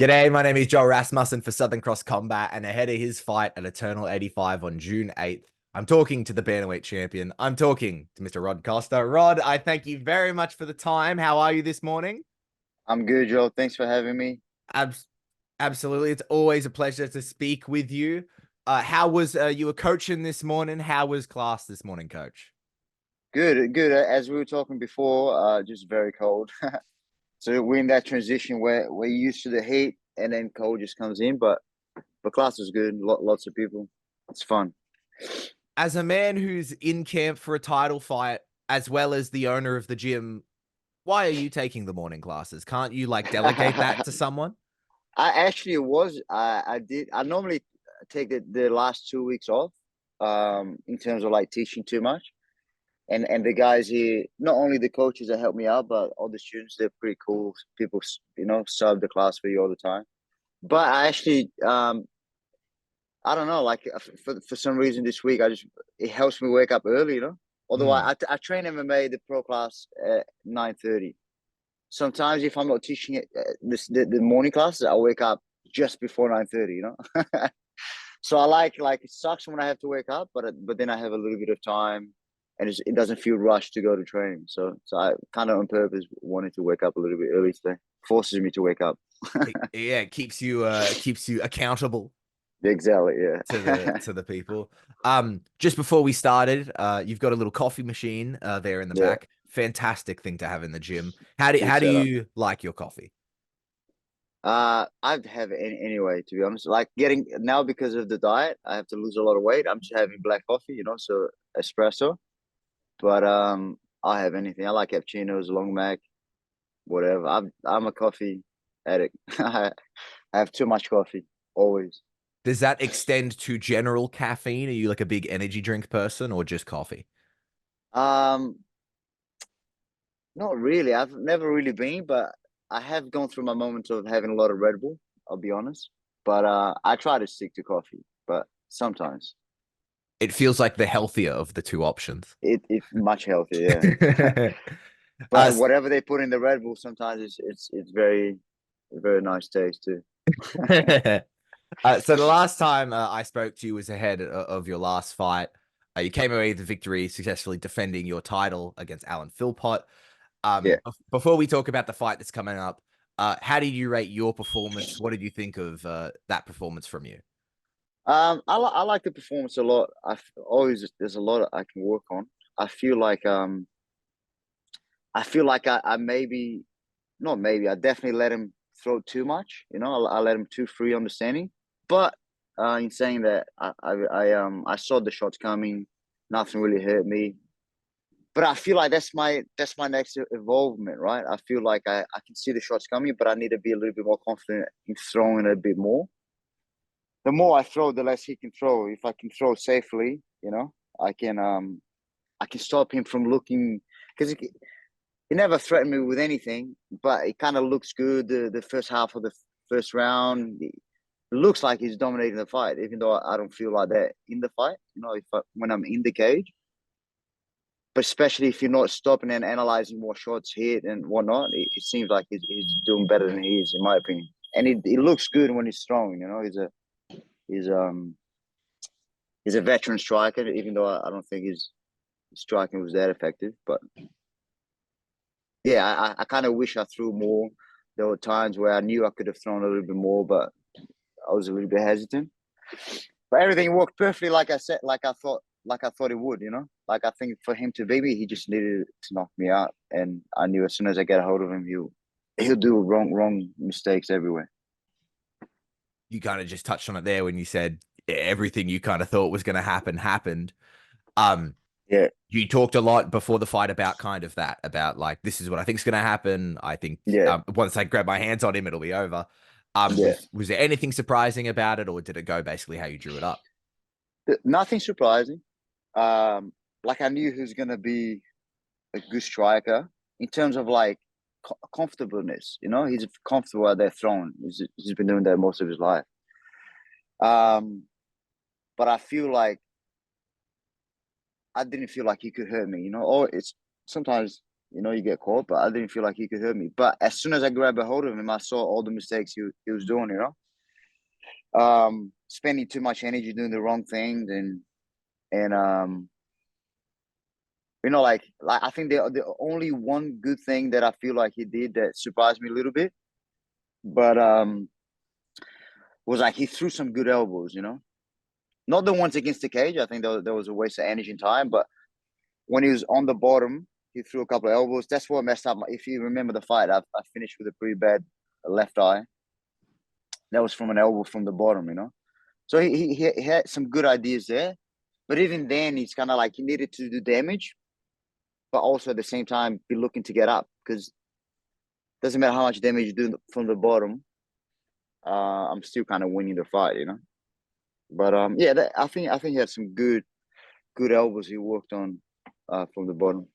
G'day, my name is Joel Rasmussen for Southern Cross Combat, and ahead of his fight at Eternal 85 on June 8th, I'm talking to the Bantamweight champion. I'm talking to Mr. Rod Costa. Rod, I thank you very much for the time. How are you this morning? I'm good, Joe. Thanks for having me. Abs Absolutely. It's always a pleasure to speak with you. How was you were coaching this morning? How was class this morning, coach? Good, good. As we were talking before, just very cold. So we're in that transition where we're used to the heat and then cold just comes in. But class was good. Lots of people. It's fun. As a man who's in camp for a title fight, as well as the owner of the gym, why are you taking the morning classes? Can't you like delegate that to I someone? actually was. I did. I normally take the last 2 weeks off. In terms of like teaching too much. And the guys here, not only the coaches that help me out, but all the students, they're pretty cool people. Serve the class for you all the time. But I actually, I don't know, like for some reason this week, it helps me wake up early. Although Hmm. I train MMA the pro class at 9:30. Sometimes if I'm not teaching it the morning classes, I wake up just before 9:30. So I like it sucks when I have to wake up, but then I have a little bit of time, and it doesn't feel rushed to go to training. So I kind of on purpose wanted to wake up a little bit early today. Forces me to wake up. Yeah, it keeps you accountable Exactly. to Yeah. the people. Just before we started, you've got a little coffee machine there in the Yeah. back. Fantastic thing to have in the gym. Good How do setup. you like your coffee? I'd have it anyway, to be honest. Like getting now because of the diet, I have to lose a lot of weight. I'm just having black coffee, so espresso. But I'll have anything. I like cappuccinos, long mac, whatever. I'm a coffee addict. I have too much coffee always. Does that extend to general caffeine? Are you like a big energy drink person or just coffee? Um, Not really. I've never really been, but I have gone through my moments of having a lot of Red Bull. I'll be honest. But I try to stick to coffee. But sometimes It feels like the healthier of the two options. it's much healthier. Yeah. uh, But whatever they put in the Red Bull, sometimes it's very nice taste too. So the last time I spoke to you was ahead of your last fight. You came away with the victory, successfully defending your title against Alan Philpott. Yeah. Before we talk about the fight that's coming up, how did you rate your performance? What did you think of that performance from you? I like the performance a lot. Always there's a lot I can work on. I feel like I maybe not maybe I definitely let him throw too much. I let him too free on the standing. But in saying that, I saw the shots coming. Nothing really hurt me. But I feel like that's my next involvement, right? I feel like I can see the shots coming, but I need to be a little bit more confident in throwing a bit more. The more I throw, the less he can throw. If I can throw safely, I can stop him from looking because he never threatened me with anything, but it kind of looks good. The first half of the first round, it looks like he's dominating the fight, even though I don't feel like that in the fight. When I'm in the cage, but especially if you're not stopping and analyzing what shots hit and whatnot, it seems like he's doing better than he is, in my opinion. And it looks good when he's strong. He's um he's a veteran striker, even though I don't think his striking was that effective, but yeah, I kind of wish I threw more. There were times where I knew I could have thrown a little bit more, but I was a little bit hesitant. But everything worked perfectly, like I said, like I thought it would. Like I think for him to beat me, he just needed to knock me out, and I knew as soon as I get a hold of him, he'll do wrong mistakes everywhere. You kind of just touched on it there when you said everything you kind of thought was going to happen happened. Um, Yeah, you talked a lot before the fight about kind of that, about like this is what I think is going to happen. I think yeah, once I grab my hands on him, it'll be over. yeah. Was there anything surprising about it, or did it go basically how you drew it up? Nothing surprising. Um, like I knew he was gonna be a good striker in terms of like comfortableness. He's comfortable at that throne. He's been doing that most of his life. Um, but I feel like I didn't feel like he could hurt me. Or it's sometimes you get caught, but I didn't feel like he could hurt me. But as soon as I grabbed a hold of him, I saw all the mistakes he was doing, spending too much energy doing the wrong things, and like I think the only one good thing that I feel like he did that surprised me a little bit, but was like he threw some good elbows, not the ones against the cage. I think there was a waste of energy and time, but when he was on the bottom, he threw a couple of elbows. That's what messed up. If you remember the fight, I finished with a pretty bad left eye. That was from an elbow from the bottom. So he had some good ideas there, but even then, he's kind of like he needed to do damage, but also at the same time be looking to get up because it doesn't matter how much damage you do from the bottom. I'm still kind of winning the fight. But yeah, I think he had some good elbows he worked on from the bottom.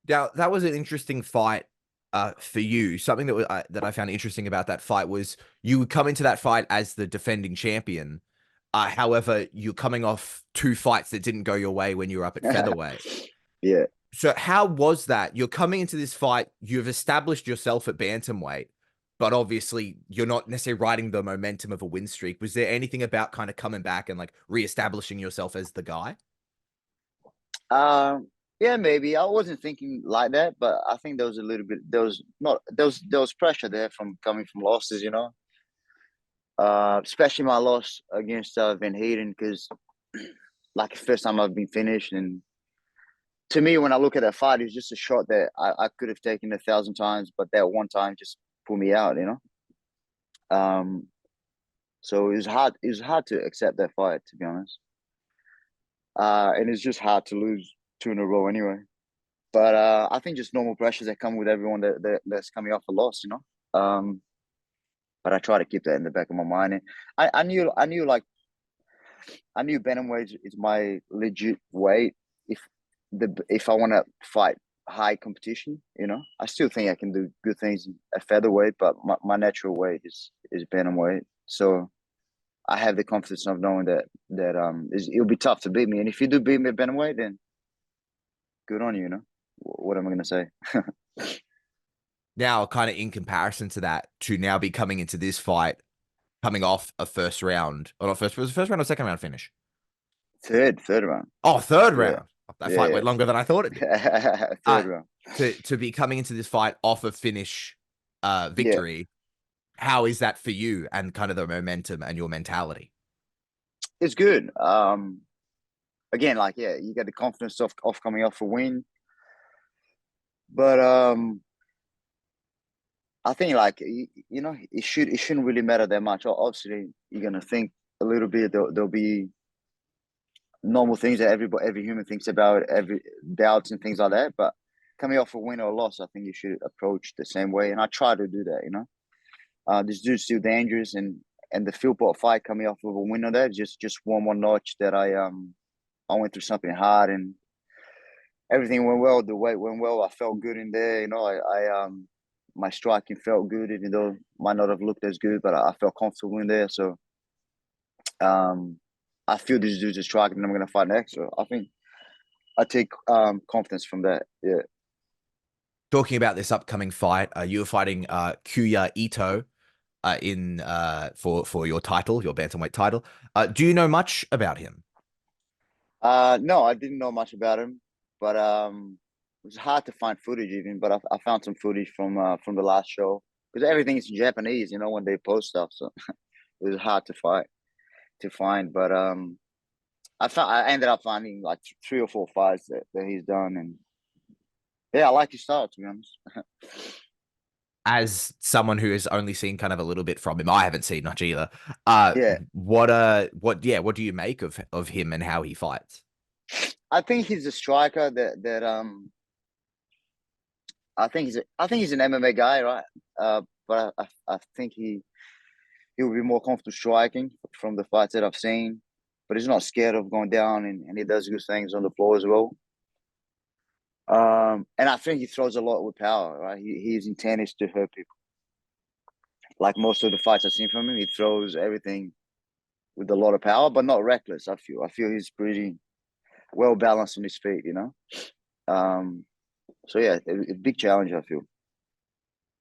Now, that was an interesting fight for you. Something that I found interesting about that fight was you would come into that fight as the defending champion. However, you're coming off two fights that didn't go your way when you were up at featherweight. Yeah. So how was that? You're coming into this fight, you've established yourself at bantamweight, but obviously you're not necessarily riding the momentum of a win streak. Was there anything about kind of coming back and like reestablishing yourself as the guy? Um, yeah, maybe I wasn't thinking like that, but I think there was a little bit. There was not. There was pressure there from coming from losses. Especially my loss against Van Heerden because, like, the first time I've been finished, and to me, when I look at that fight, it's just a shot that I could have taken 1,000 times, but that one time just pulled me out. Um, so it was hard. It was hard to accept that fight, to be honest. And it's just hard to lose two in a row anyway. But I think just normal pressures that come with everyone that's coming off a loss. Um, but I try to keep that in the back of my mind. And I knew bantamweight is my legit weight. If I want to fight high competition, I still think I can do good things at featherweight, but my natural weight is bantamweight. So I have the confidence of knowing that it'll be tough to beat me. And if you do beat me at bantamweight, then good on you. What am I gonna say? Now, kind of in comparison to that, to now be coming into this fight, coming off a first round, or not first, was it first round or second round finish? Third round. Oh, third Yeah, round. That fight yeah, went longer than I thought it did. third round. To be coming into this fight off a finish Yeah, victory, how is that for you and kind of the momentum and your mentality? it's good. Again, like yeah, you get the confidence of coming off a win, but I think like it shouldn't really matter that much. Obviously, you're gonna think a little bit. There'll be normal things that every human thinks about, every doubts and things like that. But coming off a win or a loss, I think you should approach the same way, and I try to do that. This dude's still dangerous, and the Philpott fight coming off of a win on that just one more notch that I went through something hard and everything went well. The weight went well. I felt good in there. My striking felt good, even though it might not have looked as good, but I felt comfortable in there. So um, I feel this dude's a striker and I'm gonna fight next. So I think I take confidence from that. Yeah. Talking about this upcoming fight, you were fighting Kuya Ito in for your title, your bantamweight title. Do you know much about him? No, I didn't know much about him, but it was hard to find footage even. But I found some footage from the last show because everything is in Japanese, when they post stuff. So it was hard to find. But I ended up finding like three or four fights that he's done, and yeah, I like his style to be honest. As someone who has only seen kind of a little bit from him, I haven't seen much either. Yeah, What do you make of him and how he fights? I think he's a striker that I think he's an MMA guy, right? But I think he will be more comfortable striking from the fights that I've seen. But he's not scared of going down, and he does good things on the floor as well. And I think he throws a lot with power, right? His intent is to hurt people. Like most of the fights I've seen from him, he throws everything with a lot of power, but not reckless. I feel he's pretty well balanced on his feet. Um, So yeah, a big challenge, I feel.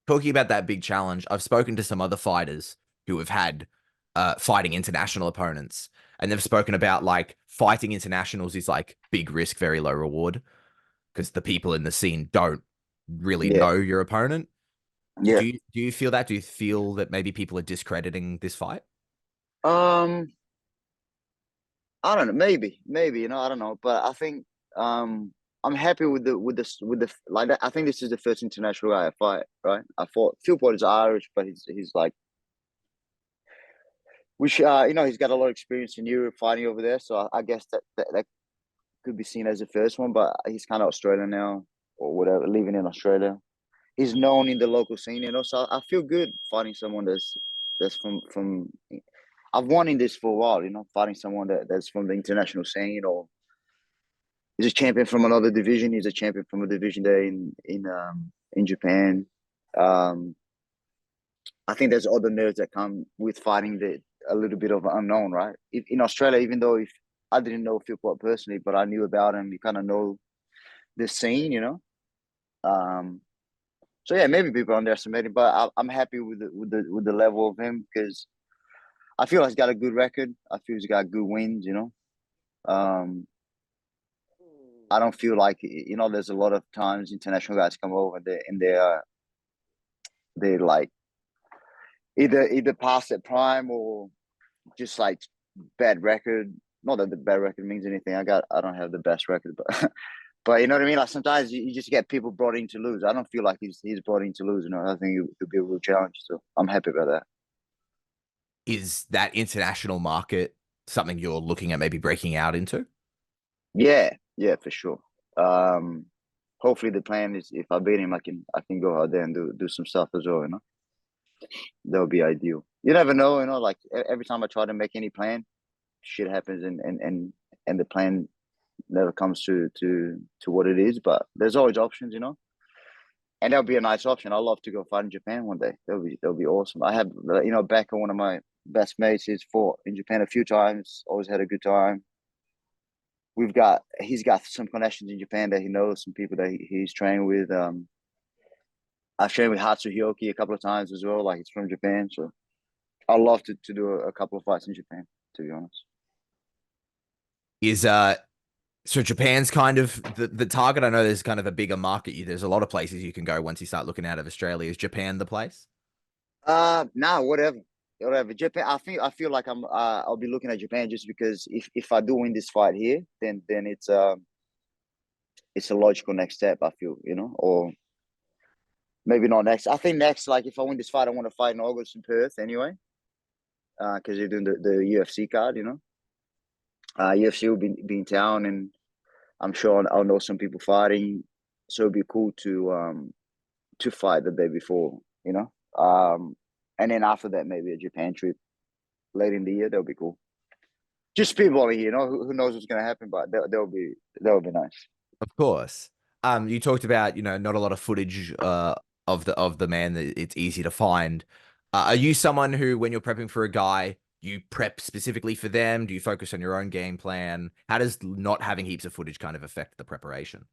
Talking about that big challenge, I've spoken to some other fighters who have had fighting international opponents, and they've spoken about like fighting internationals is like big risk, very low reward because the people in the scene don't really Yeah. know your opponent. Yeah. Do you feel that? Do you feel that maybe people are discrediting this fight? Um, I don't know. Maybe, I don't know. But I think I'm happy with the like that. I think this is the first international guy I fight, right? I fought Philpott is Irish, but he's like which he's got a lot of experience in Europe fighting over there. So I guess that could be seen as the first one, but he's kind of Australian now or whatever, living in Australia. He's known in the local scene, so I feel good fighting someone that's from. I've wanted this for a while, fighting someone that's from the international scene or he's a champion from another division. He's a champion from a division there in Japan. Um, I think there's other nerds that come with fighting the a little bit of unknown, right? In Australia, even though if I didn't know Phil Plott personally, but I knew about him, you kind of know the scene. Um, so yeah, maybe people underestimate him, but I'm happy with the level of him because I feel like he's got a good record. I feel he's got good wins. Um, I don't feel like there's a lot of times international guys come over and they're like either past their prime or just like bad record. Not that the bad record means anything. I don't have the best record, but but you know what I mean. Like sometimes you just get people brought in to lose. I don't feel like he's brought in to lose. I think it could be a real challenge. So I'm happy about that. Is that international market something you're looking at maybe breaking out into? Yeah, yeah, for sure. Um, hopefully the plan is if I beat him, I can go out there and do some stuff as well. That would be ideal. You never know. Like every time I try to make any plan, shit happens and the plan never comes to what it is. But there's always options. And that would be a nice option. I'd love to go fight in Japan one day. That would be awesome. I have back on one of my best mates. He's fought in Japan a few times. Always had a good time. He's got some connections in Japan that he knows some people that he's trained with. I've trained with Hatsuhioki a couple of times as well. Like he's from Japan, so I'd love to do a couple of fights in Japan. To be honest. Is so Japan's kind of the target. I know there's kind of a bigger market. There's a lot of places you can go once you start looking out of Australia. Is Japan the place? Nah, whatever. Japan. I feel like I'll be looking at Japan just because if I do win this fight here, then it's a logical next step. I feel or maybe not next. I think next, like if I win this fight, I want to fight in August in Perth anyway, because you're doing the UFC card. UFC will be in town, and I'm sure I'll know some people fighting, so it'd be cool to fight the day before. And then after that, maybe a Japan trip late in the year. That'll be cool. Just spitballing here, who knows what's gonna happen, but that would be nice. Of course. You talked about, not a lot of footage of the man that it's easy to find. Are you someone who, when you're prepping for a guy, you prep specifically for them? Do you focus on your own game plan? How does not having heaps of footage kind of affect the preparation?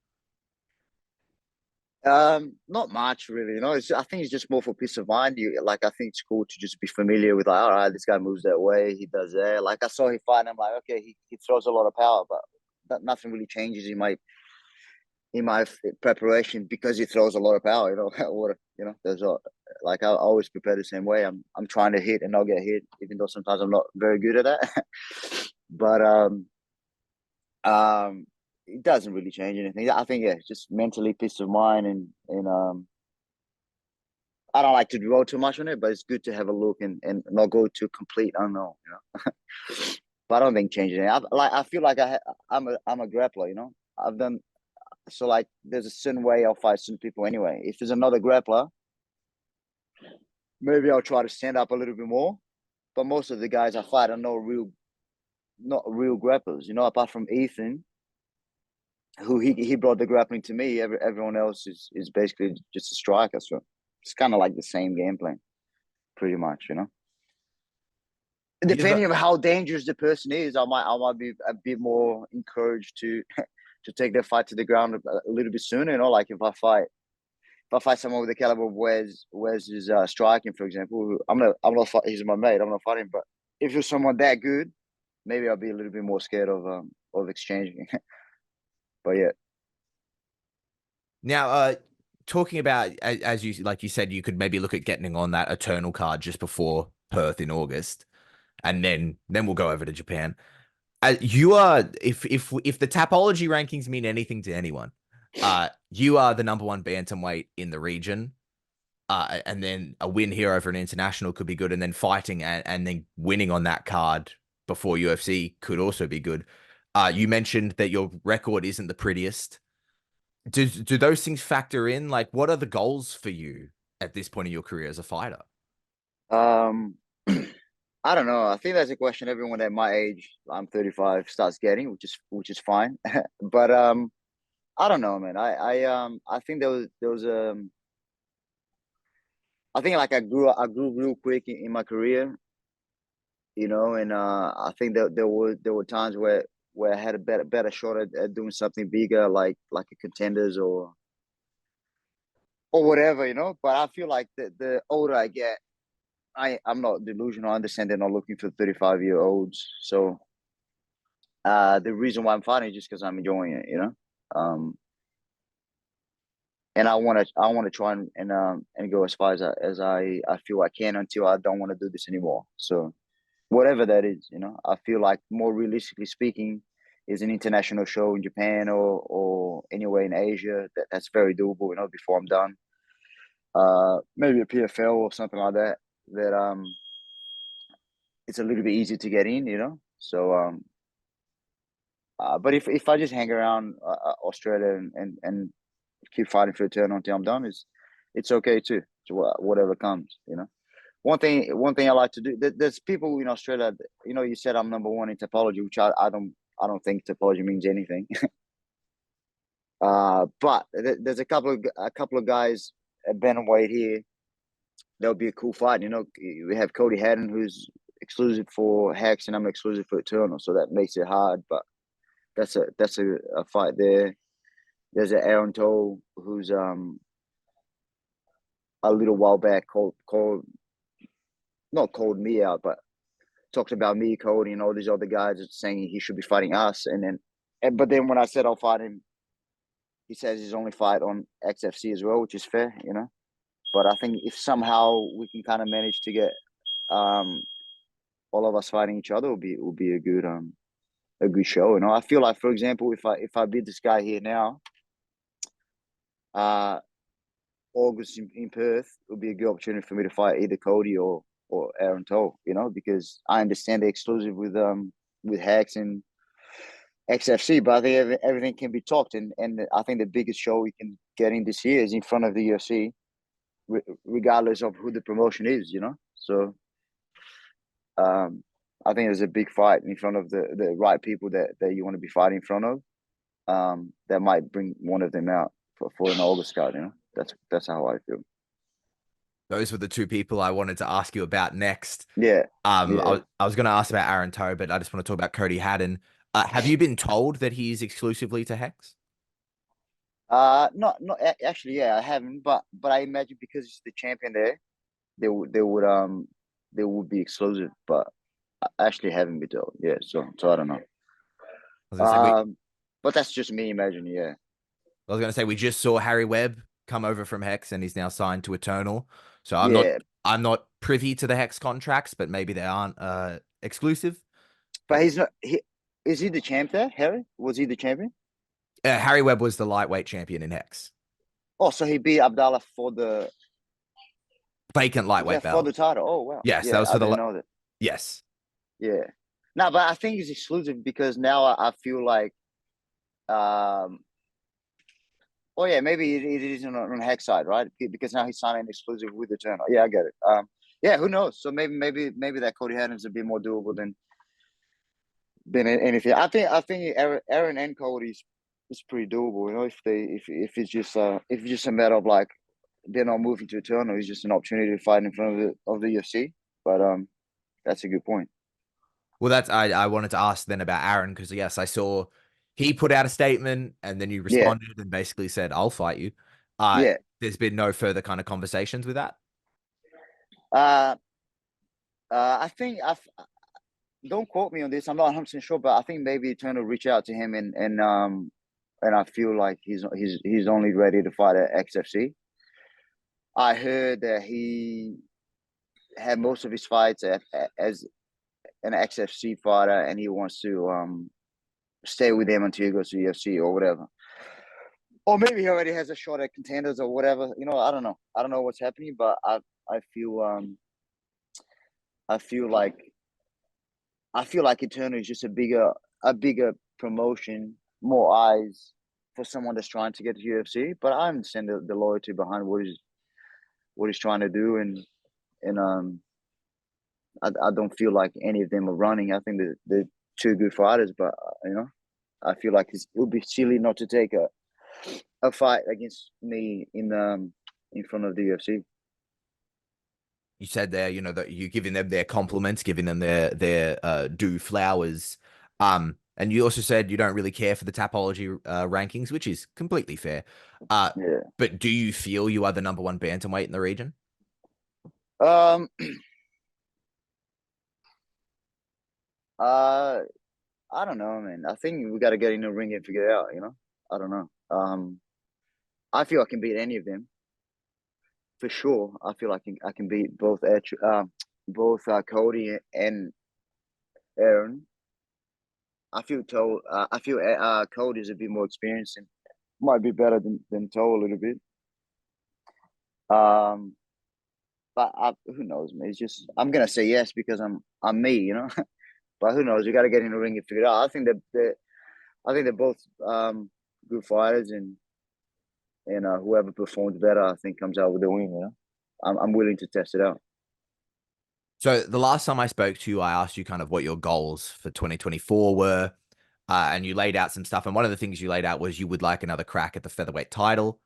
Not much really. I think it's just more for peace of mind. Like I think it's cool to just be familiar with like, all right, this guy moves that way, he does that. Like I saw him fight, and I'm like, okay, he throws a lot of power, but nothing really changes in my preparation because he throws a lot of power. Or there's like I always prepare the same way. I'm trying to hit and not get hit, even though sometimes I'm not very good at that. But um, it doesn't really change anything. I think yeah, just mentally peace of mind and I don't like to dwell too much on it, but it's good to have a look and not go to complete unknown. But I don't think changing it. I feel like I'm a grappler. I've done so like there's a certain way I'll fight certain people anyway. If there's another grappler, maybe I'll try to stand up a little bit more. But most of the guys I fight are not real grapplers. Apart from Ethan, who he brought the grappling to me. Everyone else is basically just a striker. So it's kind of like the same game plan, pretty much. You've Depending on how dangerous the person is, I might be a bit more encouraged to to take their fight to the ground a little bit sooner. You know, like if I fight someone with the caliber of Wes is striking, for example, I'm not fight, he's my mate. I'm not fighting, but if you're someone that good, maybe I'll be a little bit more scared of exchanging. But yeah. Now, talking about as you like you said, you could maybe look at getting on that Eternal card just before Perth in August, and then we'll go over to Japan. You are if the Tapology rankings mean anything to anyone, you are the number one bantamweight in the region. And then a win here over an international could be good, and then fighting and then winning on that card before UFC could also be good. You mentioned that your record isn't the prettiest. Do those things factor in? Like, what are the goals for you at this point in your career as a fighter? Um, I don't know. I think that's a question everyone at my age, I'm 35, starts getting, which is fine. But I don't know, man. I think there was I think like I grew real quick in my career, and I think that there were times where I had a better shot at doing something bigger, like a contenders or whatever, But I feel like the older I get, I'm not delusional. I understand they're not looking for 35-year-olds. So the reason why I'm fighting is just because I'm enjoying it. Um, and I want to try and go as far as I feel I can until I don't want to do this anymore. So whatever that is. I feel like more realistically speaking, is an international show in Japan or anywhere in Asia that's very doable. Before I'm done. Maybe a PFL or something like that. That it's a little bit easier to get in. So but if I just hang around Australia and keep fighting for Eternal until I'm done, it's okay too. So whatever comes. One thing I like to do. There's people in Australia. You said I'm number one in topology, which I don't think topology means anything. But there's a couple of guys at bantamweight here. That would be a cool fight. We have Cody Heerden, who's exclusive for Hex, and I'm exclusive for Eternal, so that makes it hard. But that's a fight there. There's an Aaron Toll who's a little while back called not called me out, but talked about me, Cody, and all these other guys saying he should be fighting us. But then when I said I'll fight him, he says he's only fight on XFC as well, which is fair. But I think if somehow we can kind of manage to get um all of us fighting each other, will be a good show. I feel like, for example, if I beat this guy here now, uh August in Perth, it would be a good opportunity for me to fight either Cody or Aaron Toll, because I understand they're exclusive with Hex and XFC, but I think everything can be talked, and I think the biggest show we can get in this year is in front of the UFC, regardless of who the promotion is. So um, I think there's a big fight in front of the right people that you want to be fighting in front of. That might bring one of them out for an August card. That's how I feel. Those were the two people I wanted to ask you about next. Yeah, I yeah. was going to ask about Aaron Toe, but I just want to talk about Cody Haddon. Have you been told that he's exclusively to Hex? Not actually. Yeah, I haven't, but I imagine because he's the champion there, they would be exclusive. But I actually haven't been told. Yeah, so I don't know. I was going to say Um, but that's just me imagining. Yeah, we just saw Harry Webb come over from Hex, and he's now signed to Eternal. So yeah. I'm not privy to the Hex contracts, but maybe they aren't exclusive. But But he's not. Is he the champ there? Harry, was he the champion? Harry Webb was the lightweight champion in Hex, Oh, so he beat Abdallah for the vacant was lightweight that for belt. the title? Oh wow. Yes, that Yeah, was I for didn't know that. yes. Yeah. No, but I think it's exclusive because now I feel like um oh yeah, maybe it is on Hex side, right? Because now he's signing exclusive with Eternal. Yeah, I get it. Yeah, who knows? So maybe that Cody Haddon's a bit more doable than anything. I think Aaron and Cody's is pretty doable. If it's just a matter of like they're not moving to Eternal, it's just an opportunity to fight in front of the UFC. But that's a good point. Well, that's I wanted to ask then about Aaron because yes, I saw he put out a statement and then you Yeah, responded and basically said, I'll fight you. Uh, yeah. there's been no further kind of conversations with that. Uh, I think don't quote me on this. I'm not 100% sure, but I think maybe Eternal reach out to him and I feel like he's only ready to fight at XFC. I heard that he had most of his fights as an XFC fighter, and he wants to stay with them until he goes to UFC or whatever. Or maybe he already has a shot at contenders or whatever. I don't know. I don't know what's happening, but I feel I feel like I feel like Eternal is just a bigger promotion, more eyes for someone that's trying to get to UFC. But I understand the loyalty behind what he's trying to do, and I don't feel like any of them are running. I think they're two good fighters, but I feel like it would be silly not to take a fight against me in front of the UFC. You said there, that you're giving them their compliments, giving them their due flowers. And you also said you don't really care for the Tapology rankings, which is completely fair. Uh, Yeah. but do you feel you are the number one bantamweight in the region? Um. Uh. I don't know, man. I think we got to get in the ring and figure it out. I don't know. I feel I can beat any of them for sure. I feel I can beat both Cody and Aaron. I feel Cody is a bit more experienced and might be better than Toe a little bit. Um, but who knows, man? It's just I'm gonna say yes because I'm me. But who knows? We got to get in the ring and figure it out. I think they're both good fighters, and whoever performs better, I think, comes out with the win. I'm willing to test it out. So the last time I spoke to you, I asked you kind of what your goals for 2024 were, and you laid out some stuff. And one of the things you laid out was you would like another crack at the featherweight title.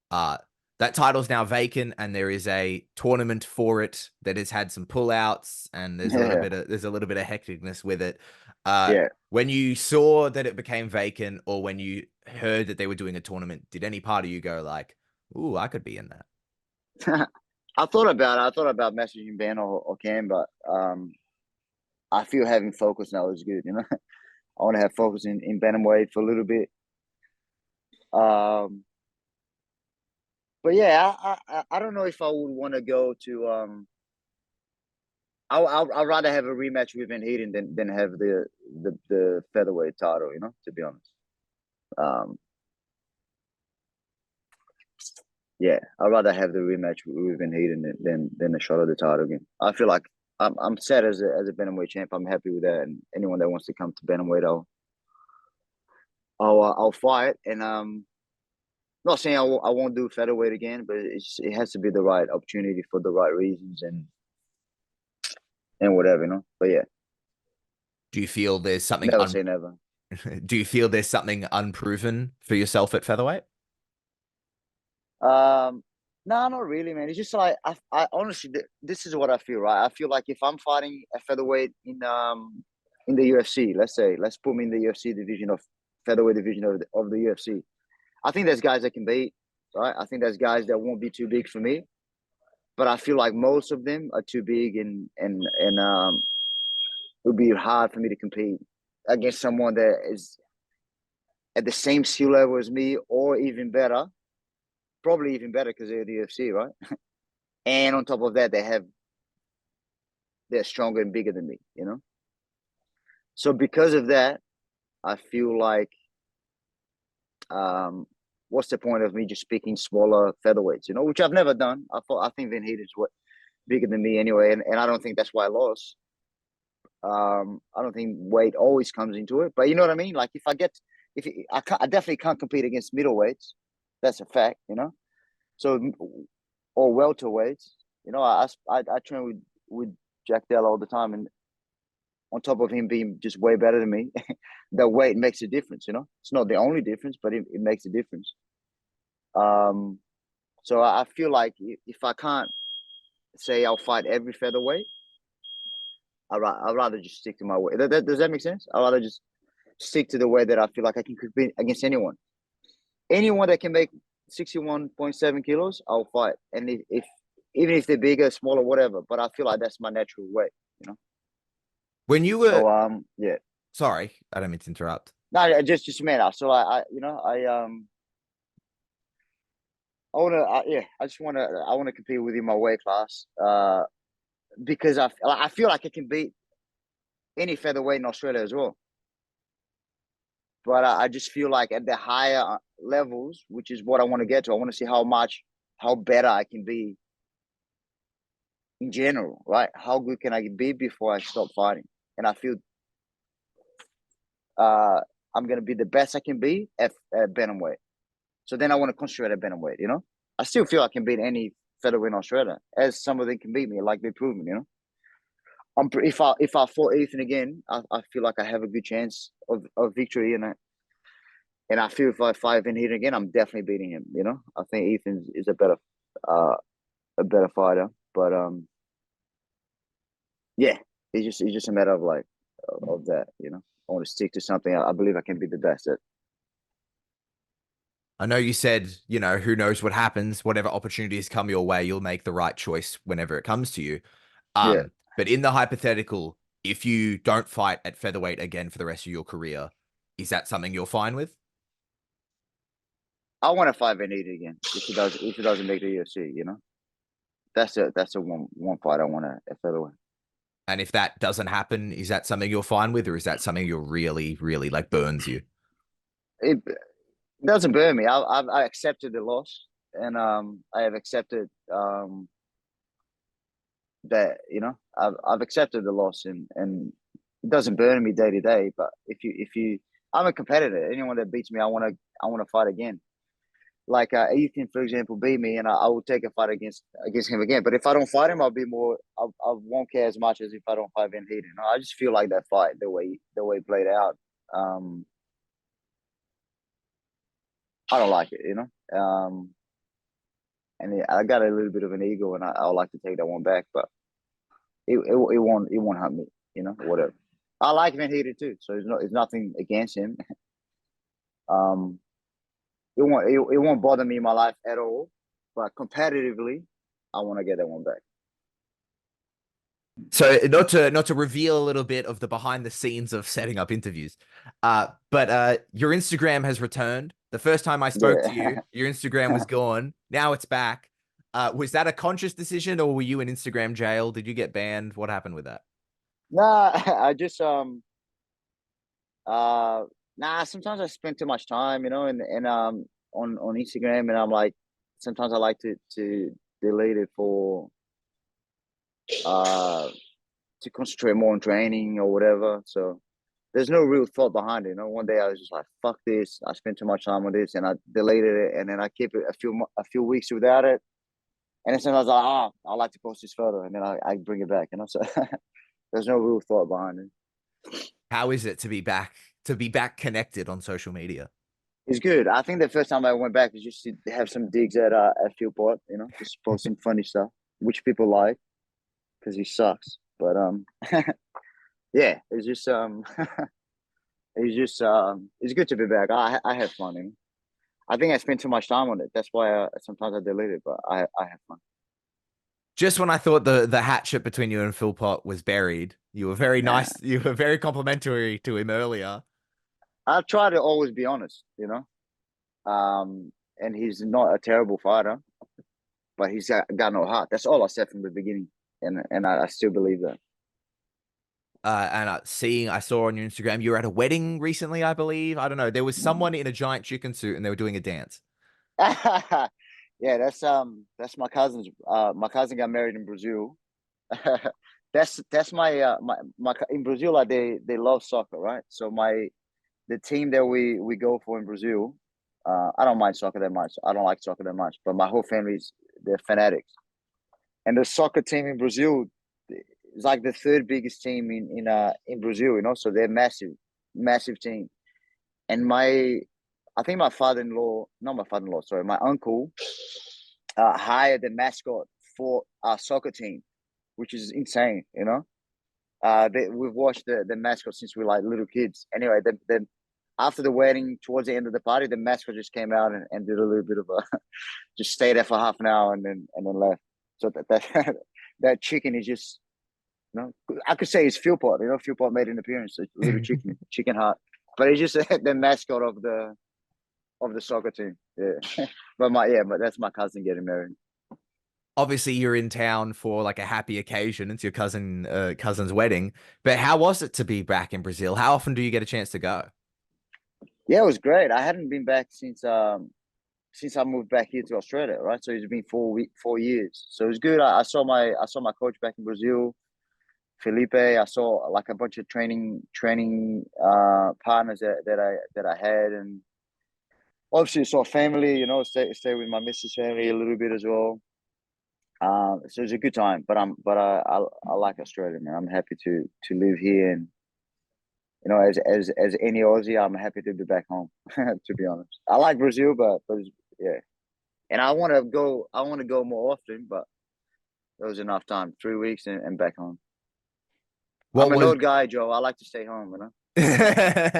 Uh, that title's now vacant, and there is a tournament for it that has had some pullouts, and Yeah, there's a little bit of hecticness with it. yeah. When you saw that it became vacant, or when you heard that they were doing a tournament, did any part of you go like, "Ooh, I could be in that"? I thought about it. I thought about messaging Ben or Cam, but I feel having focus now is good. I want to have focus in Bantamweight for a little bit. Um, but yeah, I don't know if I would want to go to. I'd rather have a rematch with Heerden than have the featherweight title. To be honest. Um, yeah, I'd rather have the rematch with Heerden than a shot at the title again. I feel like I'm set as a bantamweight champ. I'm happy with that, and anyone that wants to come to bantamweight, I'll fight. And not saying I won't do featherweight again, but it has to be the right opportunity for the right reasons and whatever. But yeah, Do you feel there's something never say never. do you feel there's something unproven for yourself at featherweight? Um, no, not really, man. It's just like I honestly, this is what I feel, right? I feel like if I'm fighting a featherweight in the UFC, let's put me in the UFC division of featherweight division of the UFC. I think there's guys that can beat, right? I think there's guys that won't be too big for me, but I feel like most of them are too big, and it would be hard for me to compete against someone that is at the same skill level as me or even better, probably even better because they're the UFC, right? And on top of that, they're stronger and bigger than me. So because of that, I feel like um, what's the point of me just picking smaller featherweights? Which I've never done. I think Van Heerden's what bigger than me anyway, and I don't think that's why I lost. I don't think weight always comes into it, but you know what I mean. Like I definitely can't compete against middleweights. That's a fact. So or welterweights. I train with Jack Dell all the time, and on top of him being just way better than me, the weight makes a difference. It's not the only difference, but it makes a difference. Um, so I feel like if I can't say I'll fight every featherweight, I'd rather just stick to my weight. Does that make sense? I'd rather just stick to the way that I feel like I can compete against anyone. Anyone that can make 61.7 kilos, I'll fight. And if even if they're bigger, smaller, whatever. But I feel like that's my natural weight, you know. When you So were, yeah. sorry, I don't mean to interrupt. No, just man. So I wanna yeah, I wanna compete within my weight class. Because I feel like I can beat any featherweight in Australia as well. But I just feel like at the higher levels, which is what I want to get to, I want to see how better I can be in general, right? How good can I be before I stop fighting? And I feel uh, I'm gonna be the best I can be at bantamweight. So then I want to concentrate at bantamweight. You know, I still feel I can beat any featherweight in Australia, as some of them can beat me, like they proved me. You know, if I fought Ethan again, I feel like I have a good chance of victory, and I feel if I fight Heerden again, I'm definitely beating him. You know, I think Ethan is uh, a better fighter, but yeah, it's just a matter of like of that. You know, I want to stick to something I believe I can be the best at. I know you said, who knows what happens, whatever opportunities come your way, you'll make the right choice whenever it comes to you. Yeah, But in the hypothetical, if you don't fight at featherweight again for the rest of your career, is that something you're fine with? I want to fight Heerden again if he doesn't make the UFC. You know, that's a one fight I want to at featherweight. And if that doesn't happen, is that something you're fine with, or is that something you're really, really like burns you? It doesn't burn me. I accepted the loss, and I have accepted that I've accepted the loss, and it doesn't burn me day to day. But if you I'm a competitor. Anyone that beats me, I want to fight again. Like Ethan, for example, beat me, and I will take a fight against him again. But if I don't fight him, I won't care as much as if I don't fight Van Heerden. I just feel like that fight, the way it played out, um, I don't like it, and I got a little bit of an ego, and I would like to take that one back, but it won't hurt me, whatever. I like Van Heerden too, so it's nothing against him. Um, it won't bother me in my life at all, but competitively, I want to get that one back. So not to reveal a little bit of the behind the scenes of setting up interviews, but your Instagram has returned. The first time I spoke to you, Yeah. your Instagram was gone. Now it's back. Was that a conscious decision, or were you in Instagram jail? Did you get banned? What happened with that? Nah, I just uh nah. Sometimes I spend too much time, and on Instagram, and I'm like, sometimes I like to delete it for uh to concentrate more on training or whatever. So there's no real thought behind it. One day I was just like, fuck this. I spent too much time on this, and I deleted it, and then I keep it a few weeks without it, and then sometimes I was like, I like to post this photo, and then I bring it back. So there's no real thought behind it. How is it to be back connected on social media? It's good. I think the first time I went back was just to have some digs at Philpott, just post some funny stuff, which people like because he sucks. But yeah, it's good to be back. I have fun. I think I spent too much time on it. That's why sometimes I delete it, but I have fun. Just when I thought the hatchet between you and Philpott was buried, you were very Nah, nice. You were very complimentary to him earlier. I try to always be honest. And he's not a terrible fighter, but he's got no heart. That's all I said from the beginning, and I still believe that. And I saw on your Instagram you were at a wedding recently, I believe. I don't know. There was someone in a giant chicken suit and they were doing a dance. Yeah, that's my cousin's. My cousin got married in Brazil. That's my in Brazil. Like they love soccer, right? So the team that we go for in Brazil. I don't mind soccer that much. I don't like soccer that much, but my whole family's they're fanatics. And the soccer team in Brazil is like the third biggest team in Brazil. So they're massive, massive team. And I think my father-in-law, not my father-in-law, sorry, my uncle hired the mascot for our soccer team, which is insane. we've watched the mascot since we were like little kids. Anyway, then after the wedding, towards the end of the party, the mascot just came out and did a little bit of a just stayed there for half an hour and then left. So that that chicken is just, you know, I could say it's Philpot. You know, Philpot made an appearance, a little chicken heart, but it's just the mascot of the soccer team. Yeah, but that's my cousin getting married. Obviously, you're in town for like a happy occasion. It's your cousin's wedding. But how was it to be back in Brazil? How often do you get a chance to go? Yeah, it was great. I hadn't been back since I moved back here to Australia, right? So it's been 4 years. So it was good. I saw my coach back in Brazil, Felipe. I saw like a bunch of training partners that I had, and obviously saw family. You know, stay with my missus family a little bit as well. So it was a good time. But I like Australia, man. I'm happy to live here, and you know, as any Aussie, I'm happy to be back home. To be honest, I like Brazil, but yeah, and I want to go. I want to go more often, but it was enough time. 3 weeks and back home. What I'm an was old guy, Joe. I like to stay home. You know.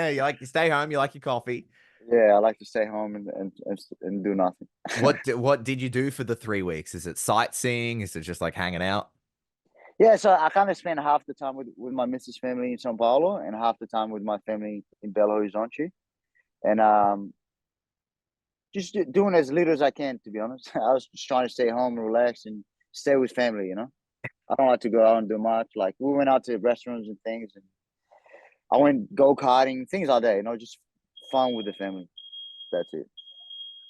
you like to stay home, you like your coffee. Yeah, I like to stay home and do nothing. What did you do for the 3 weeks? Is it sightseeing? Is it just like hanging out? Yeah, so I kind of spend half the time with my missus family in São Paulo and half the time with my family in Belo Horizonte, and just doing as little as I can. To be honest, I was just trying to stay home and relax and stay with family. You know, I don't like to go out and do much. Like we went out to restaurants and things, and I went go karting, things like that. You know, just fun with the family. That's it.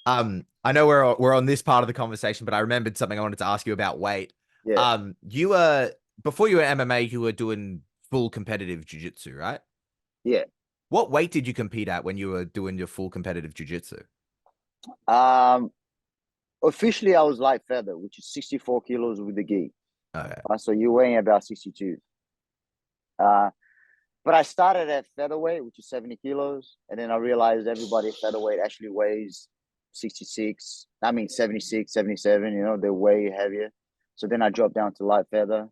I know we're on this part of the conversation, but I remembered something I wanted to ask you about weight. Yeah, You were before you were MMA, you were doing full competitive jiu-jitsu, right? yeah. What weight did you compete at when you were doing your full competitive jiu-jitsu? Um, Officially, I was light feather, which is 64 kilos with the gi. Okay. So you're weighing about 62. Uh, but I started at featherweight, which is 70 kilos, and then I realized everybody at featherweight actually weighs 66. I mean 76, 77. You know, they're way heavier. So then I dropped down to light feather.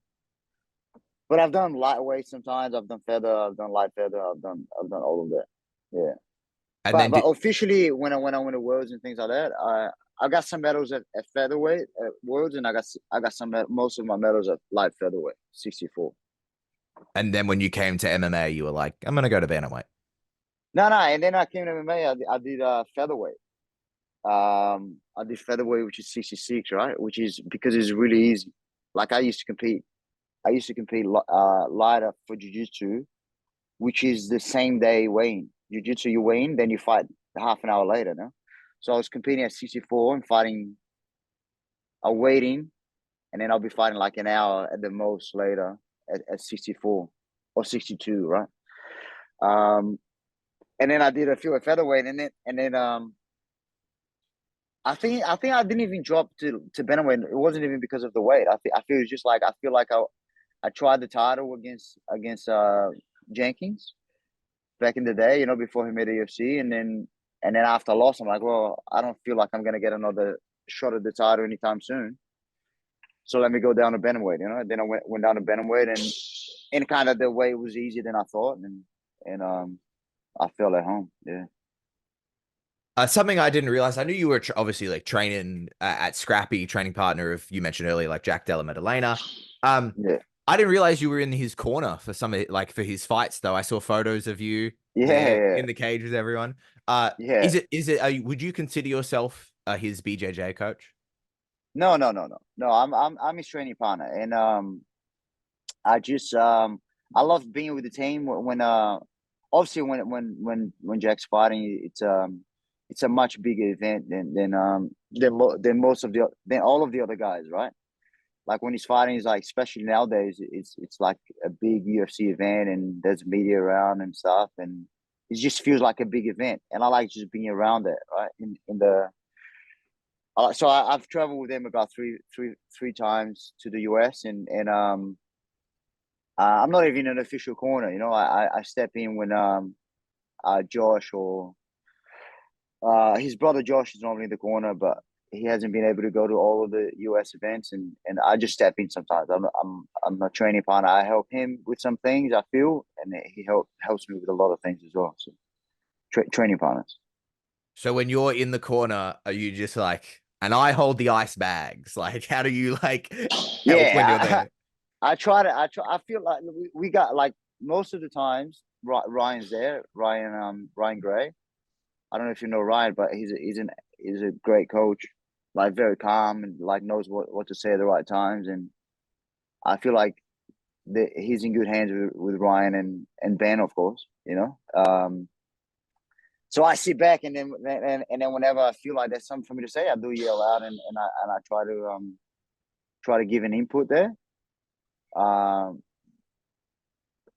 But I've done lightweight sometimes. I've done feather. I've done light feather. I've done all of that. Yeah. And But then but officially, when I went to Worlds and things like that, I got some medals at featherweight at Worlds, and I got most of my medals at light featherweight, 64. when you came to MMA, you were like, I'm gonna go to bantamweight. No, no, and then I came to MMA. I did featherweight. I did featherweight, which is 66, right? Which is because it's really easy. Like I used to compete. I used to compete lighter for jiu-jitsu, which is the same day weighing. Jiu-jitsu, you weigh in, then you fight half an hour later, no? So I was competing at 64 and fighting, waiting, and then I'll be fighting like an hour at the most later at 64 or 62, right? Um, and then I did a few at featherweight, and then I think I didn't even drop to bantamweight. It wasn't even because of the weight. I feel it's just like I feel like I tried the title against Jenkins back in the day, you know, before he made the UFC, and then after I lost, I'm like, well, I don't feel like I'm gonna get another shot at the title anytime soon. So let me go down to bantamweight, you know. And then I went down to bantamweight, and kind of the way was easier than I thought, and I felt at home. Yeah, Something I didn't realize, I knew you were obviously like training at Scrappy, training partner of you mentioned earlier, like Jack Della Maddalena. Um, yeah, I didn't realize you were in his corner for like for his fights though. I saw photos of you there yeah, in the cage with everyone. yeah. Would you consider yourself his BJJ coach? No, no, no, no, no. I'm his training partner, and I just I love being with the team when obviously when Jack's fighting, it's a much bigger event than most of than all of the other guys, right? Like when he's fighting, he's like, especially nowadays, it's like a big UFC event, and there's media around and stuff, and it just feels like a big event, and I like just being around it, right? In the So I've traveled with him about three times to the US, and I'm not even an official corner. You know, I step in when Josh or his brother Josh is normally in the corner, but he hasn't been able to go to all of the US events, and I just step in sometimes. I'm a training partner. I help him with some things I feel, and he helps me with a lot of things as well. So training partners. So when you're in the corner, are you just like, and I hold the ice bags? Like, how do you like help when you're Yeah, there? I try to. I feel like we got like most of the times. Ryan's there. Ryan Gray. I don't know if you know Ryan, but he's a great coach. Like very calm and like knows what to say at the right times. And I feel like he's in good hands with Ryan and Ben, of course. So I sit back and then whenever I feel like there's something for me to say, I do yell out and I try to give an input there. Um,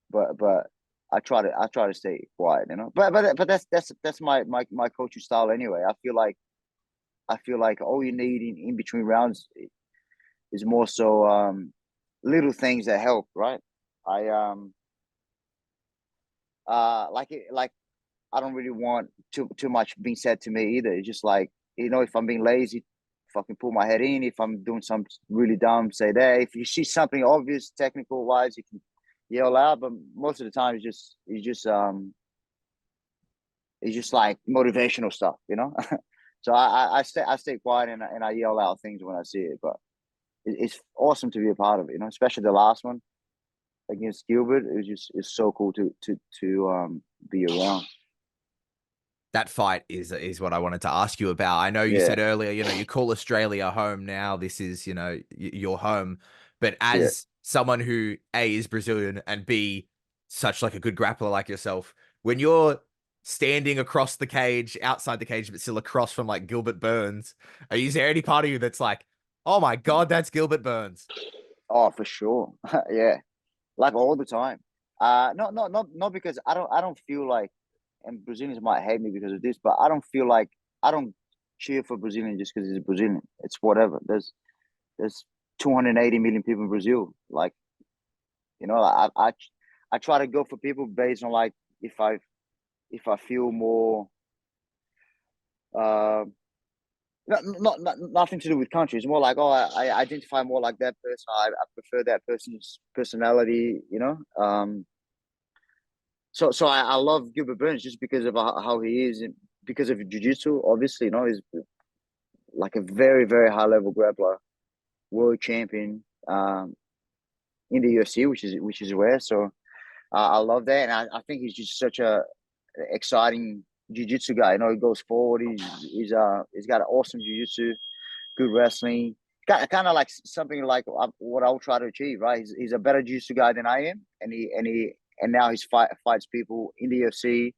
but I try to stay quiet, you know. But that's my coaching style anyway. I feel like all you need in between rounds is more so little things that help, right? I like I don't really want too much being said to me either. It's just like, if I'm being lazy, fucking pull my head in. If I'm doing something really dumb, say that. If you see something obvious technical wise, you can yell out. But most of the time, it's just like motivational stuff, you know. So I stay quiet and I yell out things when I see it. But it's awesome to be a part of it, you know, especially the last one against Gilbert. It's so cool to be around. That fight is what I wanted to ask you about. I know you Yeah, said earlier, you call Australia home now. This is, your home. But yeah. as someone who A is Brazilian and B such like a good grappler like yourself, when you're standing across the cage, outside the cage, but still across from like Gilbert Burns, is there any part of you that's like, oh my God, that's Gilbert Burns? Oh, for sure. Yeah, like all the time. Not because I don't feel like, and Brazilians might hate me because of this, but I don't cheer for Brazilian just because he's a Brazilian. It's whatever. There's 280 million people in Brazil. Like, I try to go for people based on like if I feel more uh nothing to do with country. It's more like, oh, I identify more like that person. I prefer that person's personality. So I love Gilbert Burns just because of how he is, and because of jiu-jitsu. Obviously, he's like a very very high level grappler, world champion in the UFC, which is rare. So I love that, and I think he's just such a exciting jiu-jitsu guy. He goes forward. He's got an awesome jiu-jitsu, good wrestling. Kind of like something like what I'll try to achieve. Right, he's a better jiu-jitsu guy than I am, and now he's fights people in the UFC,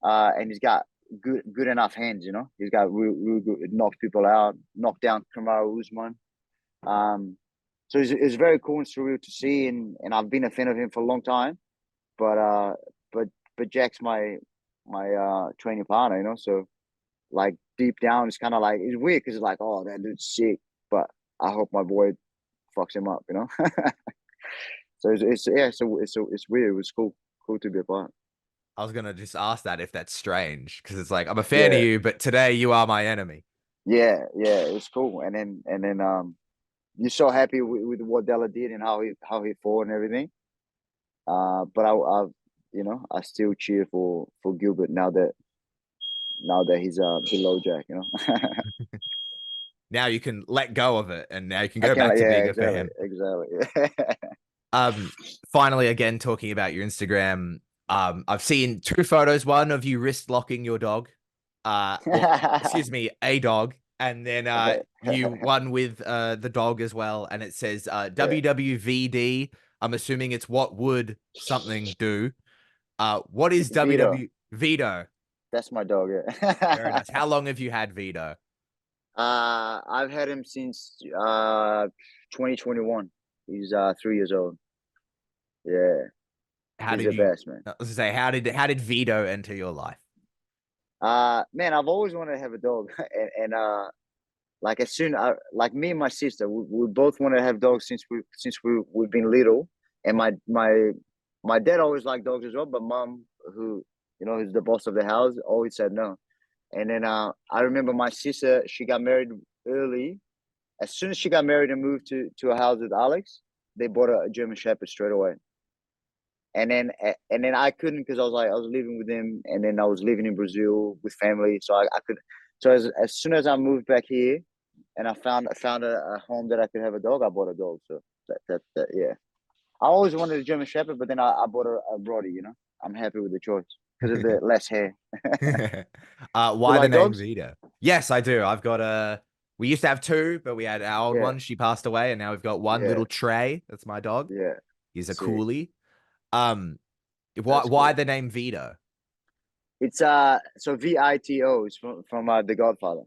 and he's got good enough hands. He's got real good, knocked people out, knocked down Kamaru Usman. So it's very cool and surreal to see, and I've been a fan of him for a long time. But but but Jack's my training partner, so like deep down it's kind of like it's weird because it's like, oh, that dude's sick, but I hope my boy fucks him up. So it's yeah, it's weird. It was cool to be a part. I was gonna just ask that if that's strange because it's like I'm a fan of Yeah, you, but today you are my enemy. yeah, it was cool. And then you're so happy with what Della did and how he fought and everything. But I still cheer for Gilbert now that he's below Jack. Now you can let go of it, and now you can I go can, back like, to yeah, being a exactly, fan. exactly. Um, Finally, again, talking about your Instagram, I've seen two photos. One of you wrist locking your dog, or excuse me, a dog, and then you one with the dog as well, and it says Yeah, WWVD. I'm assuming it's what would something do. What is Vito, WW Veto? that's my dog. Very Yeah. nice. How long have you had Veto? I've had him since 2021. He's 3 years old. Yeah, How he's did the you? best, man. Let's say how did Veto enter your life? Man, I've always wanted to have a dog, and like as soon like me and my sister, we both want to have dogs since we've been little, and my dad always liked dogs as well, but mom, who who's the boss of the house, always said no. And then I remember my sister, she got married early. As soon as she got married and moved to a house with Alex, they bought a German Shepherd straight away. And then I couldn't because I was living with him, and then I was living in Brazil with family, so I could. So as soon as I moved back here, and I found a home that I could have a dog, I bought a dog. So that yeah. I always wanted a German Shepherd, but then I bought a Brody. I'm happy with the choice because of the less hair. You Why the like name dogs? Vita? Yes, I do. I've got a. We used to have two, but we had our old Yeah, one. She passed away, and now we've got one yeah, little Trey. That's my dog. yeah. He's a Sick. coolie. Um, That's why cool. the name Vita? It's so Vito is from The Godfather.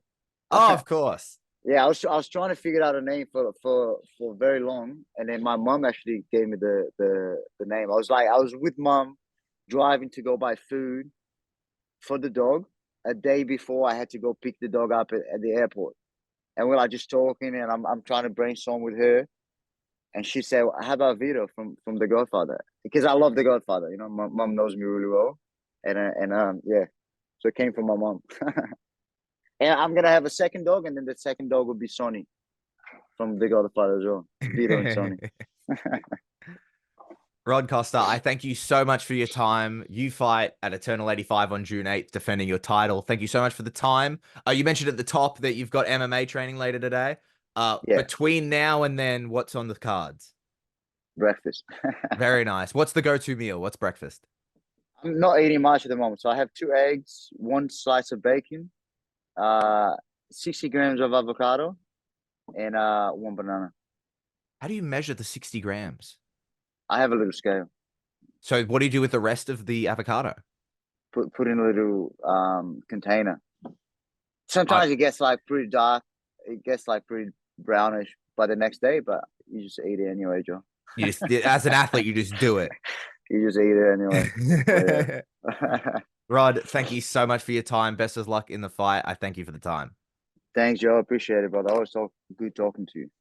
Oh, of course. Yeah, I was trying to figure out a name for very long, and then my mom actually gave me the name. I was with mom driving to go buy food for the dog a day before I had to go pick the dog up at the airport, and we're like just talking, and I'm trying to brainstorm with her, and she said, well, "How about Vito from The Godfather?" Because I love The Godfather. My mom knows me really well, and yeah, so it came from my mom. And I'm gonna have a second dog, and then the second dog will be Sonny from Big Other Father as well. Vito and Sonny. Rod Costa, I thank you so much for your time. You fight at Eternal 85 on June 8th, defending your title. Thank you so much for the time. You mentioned at the top that you've got MMA training later today. Yeah, Between now and then, what's on the cards? breakfast. Very nice. What's the go-to meal? What's breakfast? I'm not eating much at the moment, so I have 2 eggs, one slice of bacon, uh, 60 grams of avocado, and one banana. How do you measure the 60 grams? I have a little scale. So what do you do with the rest of the avocado? Put in a little container. I, Sometimes it gets like pretty dark. It gets like pretty brownish by the next day, but you just eat it anyway, Joe. you just, as an athlete, you just do it. You just eat it anyway. But yeah. Rod, thank you so much for your time. Best of luck in the fight. I thank you for the time. Thanks, Joe. Appreciate it, brother. Always good talking to you.